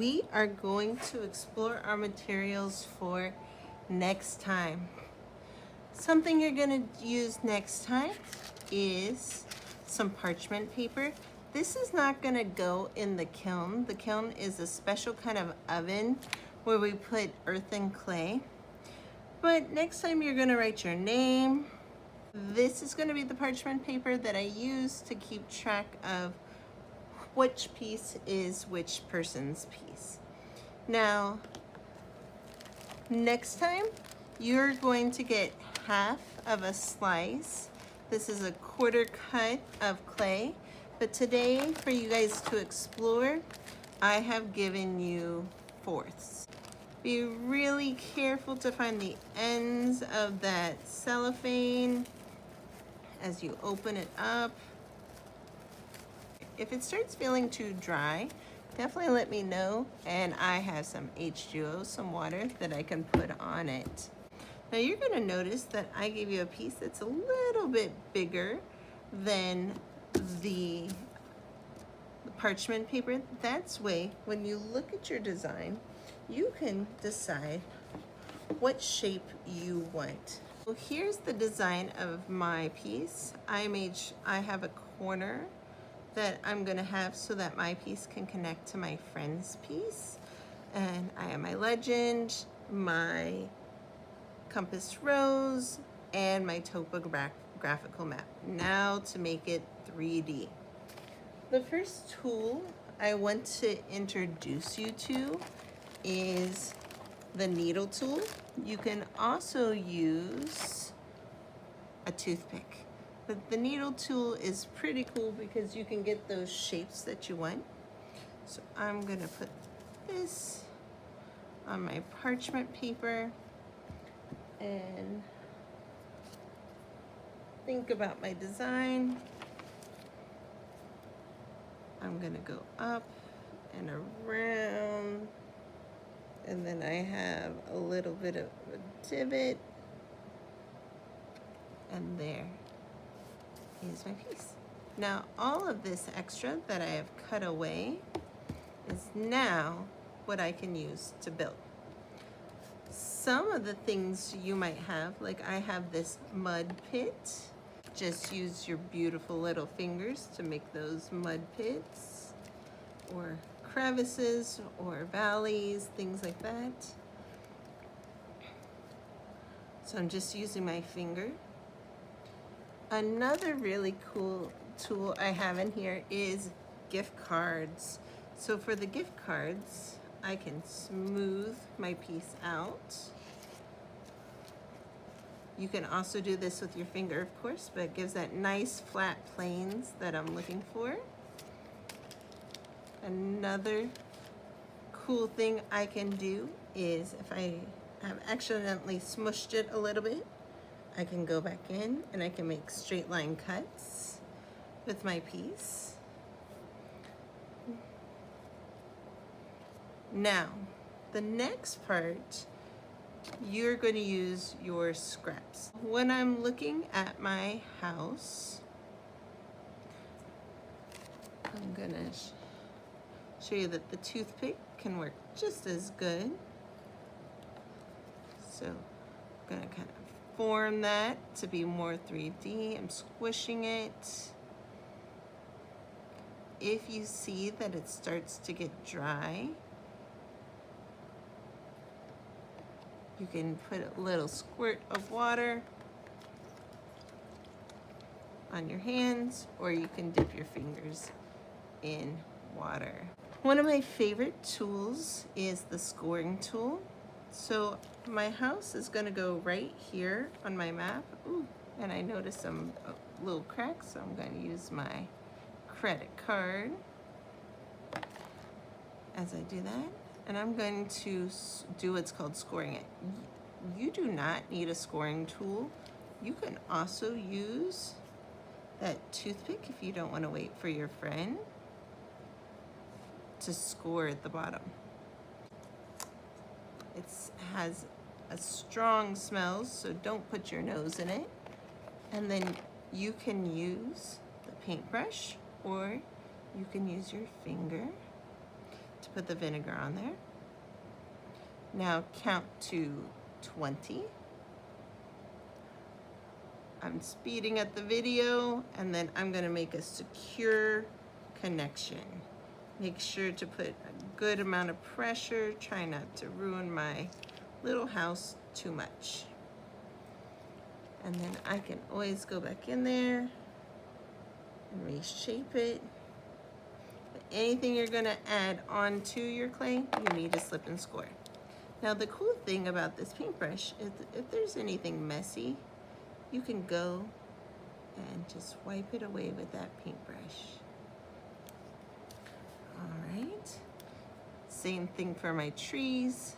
we are going to explore our materials for next time. Something you're going to use next time is some parchment paper. This is not going to go in the kiln. The kiln is a special kind of oven where we put earth and clay. But next time you're going to write your name. This is going to be the parchment paper that I use to keep track of which piece is which person's piece. Now, next time, you're going to get half of a slice. This is a quarter cut of clay, but today, for you guys to explore, I have given you fourths. Be really careful to find the ends of that cellophane as you open it up. If it starts feeling too dry, definitely let me know, and I have some H2O, some water that I can put on it. Now you're going to notice that I gave you a piece that's a little bit bigger than the parchment paper. That's way, when you look at your design, you can decide what shape you want. Well, here's the design of my piece. I have a corner that I'm gonna have so that my piece can connect to my friend's piece. And I have my legend, my compass rose, and my topographical map. Now to make it 3D. The first tool I want to introduce you to is the needle tool. You can also use a toothpick. But the needle tool is pretty cool because you can get those shapes that you want. So I'm gonna put this on my parchment paper and think about my design. I'm gonna go up and around, and then I have a little bit of a divot, and there is my piece. Now all of this extra that I have cut away is now what I can use to build. Some of the things you might have, like I have this mud pit. Just use your beautiful little fingers to make those mud pits, or crevices or valleys, things like that. So I'm just using my finger. Another really cool tool I have in here is gift cards. So for the gift cards, I can smooth my piece out. You can also do this with your finger, of course, but it gives that nice flat planes that I'm looking for. Another cool thing I can do is if I have accidentally smushed it a little bit, I can go back in and I can make straight line cuts with my piece. Now, the next part, you're going to use your scraps. When I'm looking at my house, I'm going to show you that the toothpick can work just as good. So I'm going to kind of form that to be more 3D. I'm squishing it. If you see that it starts to get dry, you can put a little squirt of water on your hands, or you can dip your fingers in water. One of my favorite tools is the scoring tool. So my house is gonna go right here on my map. Ooh, and I noticed some little cracks, so I'm gonna use my credit card as I do that. And I'm going to do what's called scoring it. You do not need a scoring tool. You can also use that toothpick if you don't want to wait for your friend to score at the bottom. It has a strong smell, so don't put your nose in it. And then you can use the paintbrush, or you can use your finger to Put the vinegar on there. Now count to 20. I'm speeding up the video, and then I'm gonna make a secure connection. Make sure to put a good amount of pressure. Try not to ruin my little house too much. And then I can always go back in there and reshape it. But anything you're gonna add onto your clay, you need to slip and score. Now the cool thing about this paintbrush is if there's anything messy, you can go and just wipe it away with that paintbrush. All right, same thing for my trees.